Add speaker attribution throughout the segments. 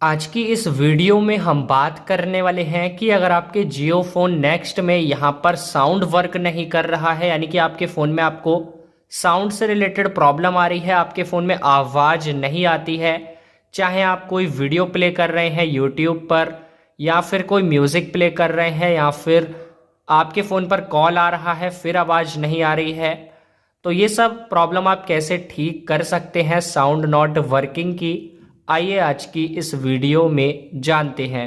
Speaker 1: आज की इस वीडियो में हम बात करने वाले हैं कि अगर आपके जियो फ़ोन नेक्स्ट में यहाँ पर साउंड वर्क नहीं कर रहा है, यानी कि आपके फ़ोन में आपको साउंड से रिलेटेड प्रॉब्लम आ रही है, आपके फ़ोन में आवाज़ नहीं आती है, चाहे आप कोई वीडियो प्ले कर रहे हैं यूट्यूब पर या फिर कोई म्यूज़िक प्ले कर रहे हैं या फिर आपके फ़ोन पर कॉल आ रहा है फिर आवाज़ नहीं आ रही है। तो ये सब प्रॉब्लम आप कैसे ठीक कर सकते हैं साउंड नॉट वर्किंग की, आइए आज की इस वीडियो में जानते हैं।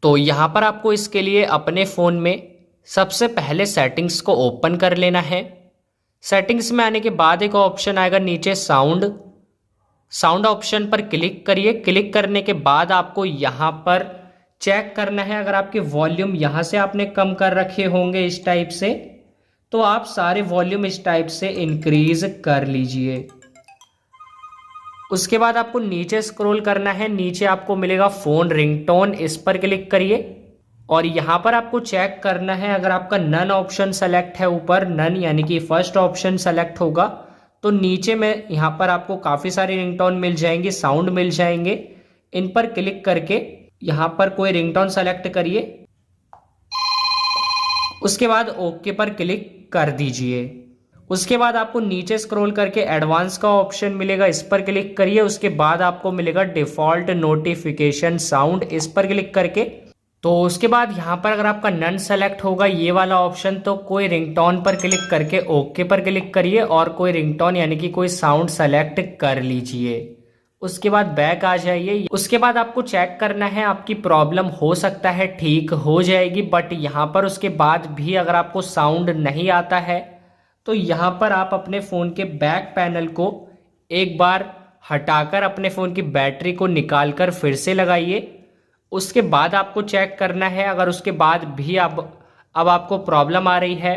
Speaker 1: तो यहाँ पर आपको इसके लिए अपने फ़ोन में सबसे पहले सेटिंग्स को ओपन कर लेना है। सेटिंग्स में आने के बाद एक ऑप्शन आएगा नीचे साउंड ऑप्शन पर क्लिक करिए। क्लिक करने के बाद आपको यहाँ पर चेक करना है, अगर आपके वॉल्यूम यहाँ से आपने कम कर रखे होंगे इस टाइप से, तो आप सारे वॉल्यूम इस टाइप से इंक्रीज कर लीजिए। उसके बाद आपको नीचे स्क्रॉल करना है, नीचे आपको मिलेगा फ़ोन रिंगटोन, इस पर क्लिक करिए और यहाँ पर आपको चेक करना है, अगर आपका नन ऑप्शन सेलेक्ट है, ऊपर नन यानी कि फर्स्ट ऑप्शन सेलेक्ट होगा तो नीचे में यहाँ पर आपको काफ़ी सारी रिंगटोन मिल जाएंगी, साउंड मिल जाएंगे। इन पर क्लिक करके यहाँ पर कोई रिंगटोन सेलेक्ट करिए, उसके बाद ओके पर क्लिक कर दीजिए। उसके बाद आपको नीचे स्क्रॉल करके एडवांस का ऑप्शन मिलेगा, इस पर क्लिक करिए। उसके बाद आपको मिलेगा डिफ़ॉल्ट नोटिफिकेशन साउंड, इस पर क्लिक करके तो उसके बाद यहाँ पर अगर आपका नन सेलेक्ट होगा ये वाला ऑप्शन, तो कोई रिंगटोन पर क्लिक करके ओके पर क्लिक करिए और कोई रिंगटोन यानी कि कोई साउंड सेलेक्ट कर लीजिए। उसके बाद बैक आ जाइए। उसके बाद आपको चेक करना है, आपकी प्रॉब्लम हो सकता है ठीक हो जाएगी, बट यहाँ पर उसके बाद भी अगर आपको साउंड नहीं आता है तो यहाँ पर आप अपने फ़ोन के बैक पैनल को एक बार हटाकर अपने फ़ोन की बैटरी को निकालकर फिर से लगाइए। उसके बाद आपको चेक करना है, अगर उसके बाद भी अब आपको प्रॉब्लम आ रही है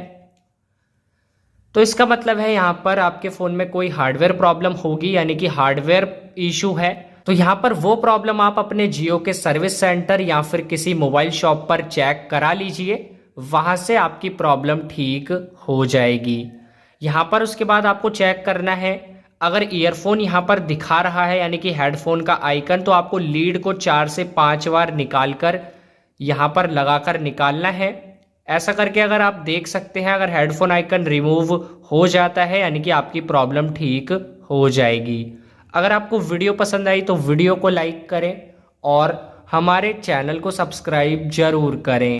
Speaker 1: तो इसका मतलब है यहाँ पर आपके फ़ोन में कोई हार्डवेयर प्रॉब्लम होगी, यानी कि हार्डवेयर इशू है। तो यहाँ पर वो प्रॉब्लम आप अपने जियो के सर्विस सेंटर या फिर किसी मोबाइल शॉप पर चेक करा लीजिए, वहाँ से आपकी प्रॉब्लम ठीक हो जाएगी। यहाँ पर उसके बाद आपको चेक करना है, अगर ईयरफोन यहाँ पर दिखा रहा है यानी कि हेडफोन का आइकन, तो आपको लीड को 4 से 5 बार निकालकर यहाँ पर लगाकर निकालना है। ऐसा करके अगर आप देख सकते हैं, अगर हेडफोन आइकन रिमूव हो जाता है यानी कि आपकी प्रॉब्लम ठीक हो जाएगी। अगर आपको वीडियो पसंद आई तो वीडियो को लाइक करें और हमारे चैनल को सब्सक्राइब जरूर करें।